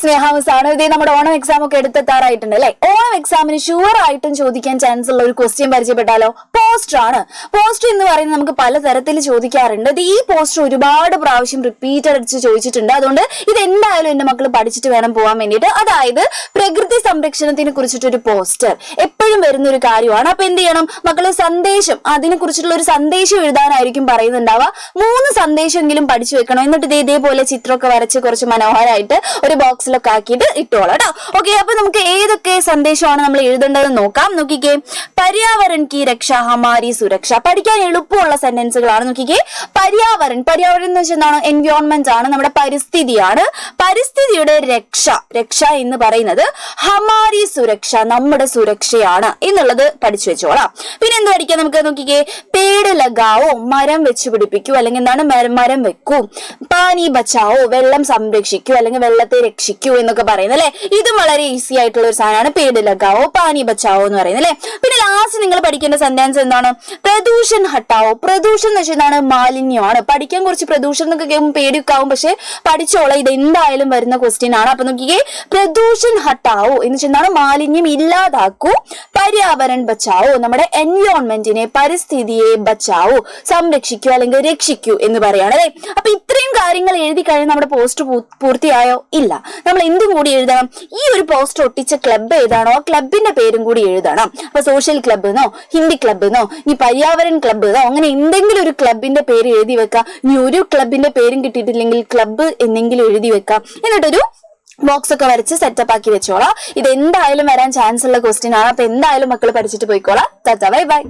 സ്നേഹാമസാണ്. ഇതേ നമ്മുടെ ഓണം എക്സാം ഒക്കെ എടുത്തെത്താറായിട്ടുണ്ട് അല്ലെ. ഓണം എക്സാമിന് ഷുവർ ആയിട്ടും ചോദിക്കാൻ ചാൻസ് ഉള്ള ഒരു ക്വസ്റ്റ്യൻ പരിചയപ്പെട്ടാലോ? പോസ്റ്റർ ആണ്. പോസ്റ്റർ എന്ന് പറയുന്നത് നമുക്ക് പലതരത്തിൽ ചോദിക്കാറുണ്ട്. ഈ പോസ്റ്റർ ഒരുപാട് പ്രാവശ്യം റിപ്പീറ്റഡ് അടിച്ച് ചോദിച്ചിട്ടുണ്ട്. അതുകൊണ്ട് ഇത് എന്തായാലും എന്റെ മക്കൾ പഠിച്ചിട്ട് വേണം പോകാൻ വേണ്ടിയിട്ട്. അതായത് പ്രകൃതി സംരക്ഷണത്തിനെ കുറിച്ചിട്ടൊരു പോസ്റ്റർ എപ്പോഴും വരുന്ന ഒരു കാര്യമാണ്. അപ്പൊ എന്ത് ചെയ്യണം മക്കള്? സന്ദേശം, അതിനെ കുറിച്ചിട്ടുള്ള ഒരു സന്ദേശം എഴുതാനായിരിക്കും പറയുന്നുണ്ടാവുക. 3 സന്ദേശമെങ്കിലും പഠിച്ചു വെക്കണം. എന്നിട്ട് ഇതേപോലെ ചിത്രമൊക്കെ വരച്ച് കുറച്ച് മനോഹരമായിട്ട് ഒരു ബോക്സിലൊക്കെ ആക്കിയിട്ട് ഇട്ടോളാം കേട്ടോ. ഓക്കെ, അപ്പൊ നമുക്ക് ഏതൊക്കെ സന്ദേശമാണ് നമ്മൾ എഴുതേണ്ടതെന്ന് നോക്കാം. നോക്കിക്കേ, പര്യാവരൺ കി രക്ഷ ഹമാരി സുരക്ഷ. പഠിക്കാൻ എളുപ്പമുള്ള സെന്റൻസുകളാണ്. നോക്കിക്കേ, പര്യാവരൺ എന്ന് വെച്ചാൽ എന്താണ്? എൻവയോൺമെന്റ് ആണ്, നമ്മുടെ പരിസ്ഥിതിയാണ്. പരിസ്ഥിതിയുടെ രക്ഷ എന്ന് പറയുന്നത് ഹമാരി സുരക്ഷ, നമ്മുടെ സുരക്ഷയാണ് എന്നുള്ളത് പഠിച്ചു വെച്ചോളാം. പിന്നെ എന്ത് പഠിക്കാം നമുക്ക്? നോക്കിക്കേ, പേട് ലഗാവോ, മരം വെച്ച് പിടിപ്പിക്കൂ, അല്ലെങ്കിൽ എന്താണ്? മരം വെക്കൂ. പാനി ബച്ചാവോ, വെള്ളം സംരക്ഷിക്കൂ, അല്ലെങ്കിൽ വെള്ളത്തെ രക്ഷിക്കൂ എന്നൊക്കെ പറയുന്നത് അല്ലെ. ഇതും വളരെ ഈസി ആയിട്ടുള്ള ഒരു സാധനമാണ്. പേട് ലഗാവോ, പാനി ബച്ചാവോ എന്ന് പറയുന്നത് അല്ലെ. പിന്നെ ലാസ്റ്റ് നിങ്ങൾ പഠിക്കേണ്ട സെന്റൻസ് എന്താണ്? പ്രദൂഷൺ ഹട്ടാവോ. പ്രദൂഷണം എന്ന് വെച്ചാൽ എന്താണ്? മാലിന്യമാണ്. പഠിക്കാൻ കുറച്ച് പ്രദൂഷണം എന്നൊക്കെ കേൾക്കുമ്പോൾ പേടിയൊക്കെ ആവും, പക്ഷെ പഠിച്ചോളാം, ഇത് എന്തായാലും വരുന്ന ക്വസ്റ്റ്യൻ ആണ്. അപ്പൊ നോക്കിക്കേ, പ്രദൂഷൺ ഹട്ടാവോ എന്ന് വെച്ചാൽ എന്താണ്? മാലിന്യം ഇല്ലാതാക്കൂ. പര്യാവരൺ ബച്ചാവോ, നമ്മുടെ എൻവയോൺമെന്റിനെ, പരിസ്ഥിതിയെ ബച്ചാവോ, സംരക്ഷിക്കൂ അല്ലെങ്കിൽ രക്ഷിക്കൂ എന്ന് പറയാണ് അല്ലെ. അപ്പൊ ഇത്രയും കാര്യങ്ങൾ എഴുതി കഴിഞ്ഞ് നമ്മുടെ പോസ്റ്റ് പൂർത്തിയായോ? ഇല്ല. നമ്മൾ എന്തും കൂടി എഴുതണം? ഈ ഒരു പോസ്റ്റർ ഒട്ടിച്ച ക്ലബ്ബ് ഏതാണോ ആ ക്ലബിന്റെ പേരും കൂടി എഴുതണം. അപ്പൊ സോഷ്യൽ ക്ലബ്ബ് എന്നോ, ഹിന്ദി ക്ലബ്ബ് എന്നോ, ഇനി പര്യാവരൺ ക്ലബ്ബ് എന്നോ, അങ്ങനെ എന്തെങ്കിലും ഒരു ക്ലബിന്റെ പേര് എഴുതി വെക്കാം. ഇനി ഒരു ക്ലബിന്റെ പേരും കിട്ടിയിട്ടില്ലെങ്കിൽ ക്ലബ്ബ് എന്നെങ്കിലും എഴുതി വെക്കാം. എന്നിട്ടൊരു ബോക്സ് ഒക്കെ വരച്ച് സെറ്റപ്പ് ആക്കി വെച്ചോളാം. ഇത് എന്തായാലും വരാൻ ചാൻസ് ഉള്ള ക്വസ്റ്റ്യൻ ആണ്. അപ്പൊ എന്തായാലും മക്കൾ പഠിച്ചിട്ട് പോയിക്കോളാം. Bye by.